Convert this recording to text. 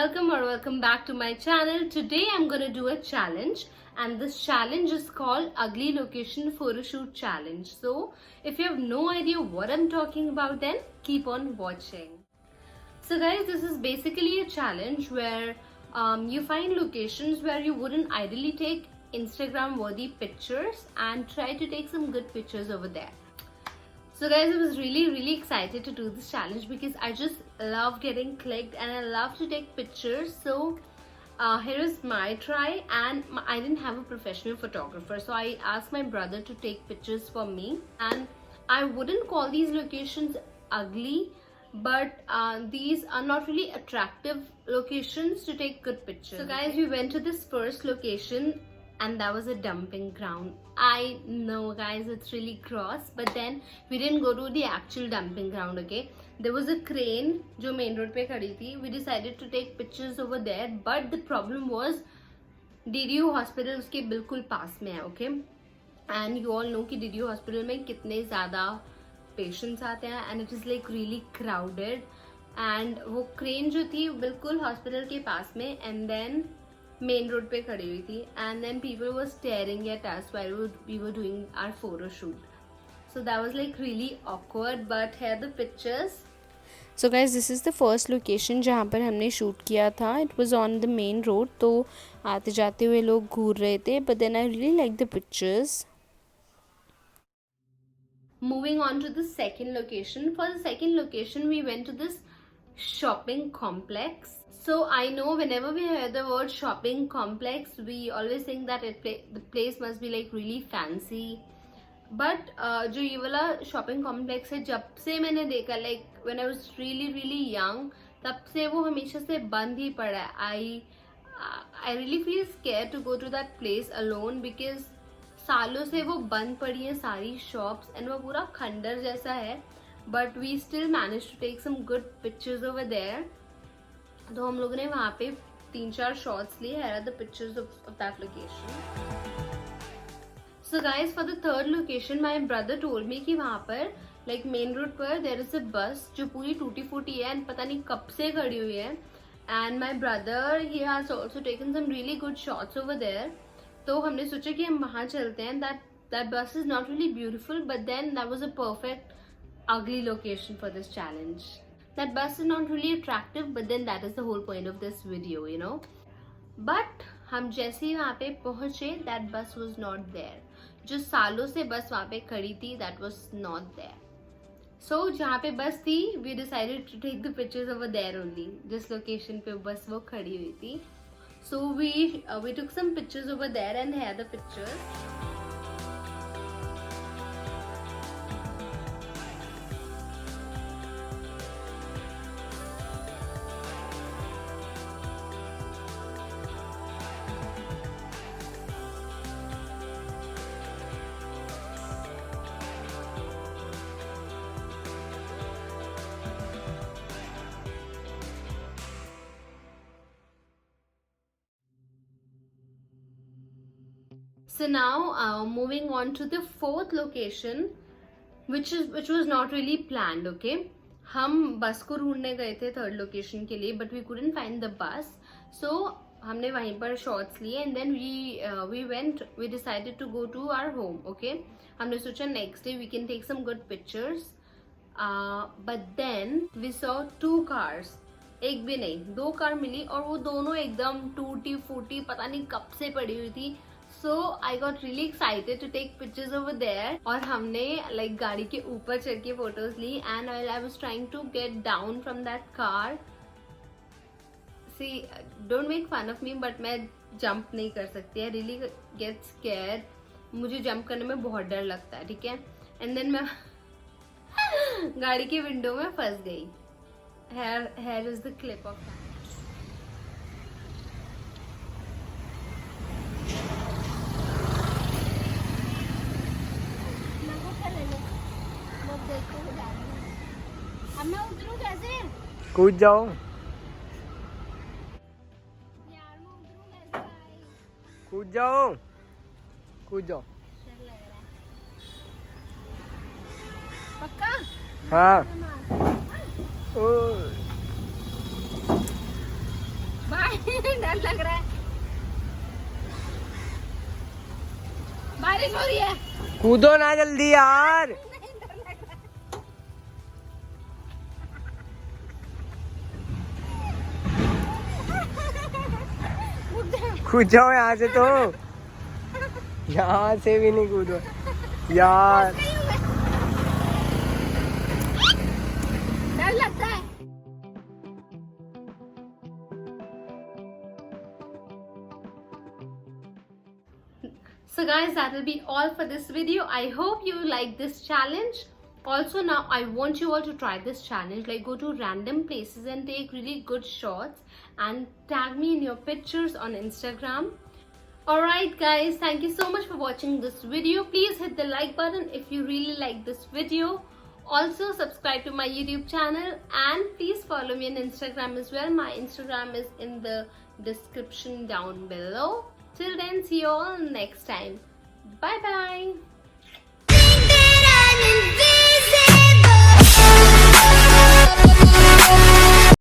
Welcome or welcome back to my channel. Today I'm going to do a challenge, and this challenge is called Ugly Location Photoshoot Challenge. So if you have no idea what I'm talking about, then keep on watching. So guys, this is basically a challenge where you find locations where you wouldn't ideally take Instagram worthy pictures and try to take some good pictures over there. So guys, I was really excited to do this challenge because I just love getting clicked and I love to take pictures. So here is my try, and I didn't have a professional photographer, so I asked my brother to take pictures for me. And I wouldn't call these locations ugly, but these are not really attractive locations to take good pictures. So guys, we went to this first location, and that was a dumping ground. I know guys, it's really gross, but then we didn't go to the actual dumping ground. Okay, there was a crane जो main road पे खड़ी थी. We decided to take pictures over there, but the problem was DDU hospital उसके बिल्कुल पास में है. Okay, and you all know कि DDU hospital में कितने ज़्यादा पेशेंट्स आते हैं, and it is like really crowded. And वो क्रेन जो थी बिल्कुल हॉस्पिटल के पास में, and then मेन रोड पे खड़ी हुई थी, and then people were staring at us while we were doing our photo shoot. So that was like really awkward, but here the pictures. So guys this is the first location जहाँ पर हमने shoot किया था. It was on the main road, तो आते जाते हुए लोग घूर रहे थे, but then I really like the pictures. Moving on to the second location. For the second location, we went to this shopping complex. So I know whenever we hear the word shopping complex, we always think that the place must be like really fancy. But जो ये वाला shopping complex है, जब से मैंने देखा, like when I was really young, तब से वो हमेशा से बंद ही पड़ा है. I really feel scared to go to that place alone because सालों से वो बंद पड़ी है सारी shops, and वो पूरा खंडर जैसा है. But we still managed to take some good pictures over there. तो हम लोगों ने वहाँ पे 3-4 शॉट्स लिए. Here are the pictures of that location. So guys, for the third location, my brother told me कि वहाँ पर like main road पर there is a bus जो पूरी टूटी फूटी है and पता नहीं कब से खड़ी हुई है. And my brother, he has also taken some really good shots over there. तो हमने सोचा कि हम वहाँ चलते हैं. That bus is not really beautiful, but then that was a perfect ugly location for this challenge. That bus is not really attractive, but then that is the whole point of this video, you know. But हम जैसे ही वहाँ पे पहुँचे, that bus was not there. जो सालों से बस वहाँ पे खड़ी थी, that was not there. So जहाँ पे बस थी, we decided to take the pictures over there only. जिस location पे बस वो खड़ी हुई थी. So we took some pictures over there, and here are the pictures. So now moving on to the fourth location, which was not really planned. Okay, हम बस को ढूंढने गए थे थर्ड लोकेशन के लिए, but we couldn't find the bus. So हमने वहीं पर शॉट्स लिए, and then we decided to go to our home. Okay, हमने सोचा next day we can take some good pictures. But then we saw 2 cars. एक भी नहीं, 2 car मिली, और वो दोनों एकदम टूटी फूटी पता नहीं कब से पड़ी हुई थी. So I got really excited to take pictures over there. और हमने like गाड़ी के ऊपर चढ़ के photos Lee, and while I was trying to get down from that car, see, don't make fun of me, but मैं jump नहीं कर सकती. I really get scared. मुझे jump करने में बहुत डर लगता है, ठीक है. And then मैं गाड़ी के विंडो में फंस गई. Here is the clip of that. अब मैं उतरूं कैसे? कूद जाओ. यार मैं उतरूं कैसे? कूद जाओ. कूद जाओ. डर लग रहा है. पक्का? हाँ. डर लग रहा है। बारिश हो रही है। कूदो ना जल्दी यार। कूद जाओ यहाँ से तो। यहाँ से भी नहीं कूदो यार। डर लगता है। So guys, that will be all for this video. I hope you like this challenge. Also now I want you all to try this challenge, like go to random places and take really good shots and tag me in your pictures on Instagram. Alright guys, thank you so much for watching this video. Please hit the like button if you really like this video. Also subscribe to my YouTube channel and please follow me on Instagram as well. My Instagram is in the description down below. Till then, see you all next time. Bye bye.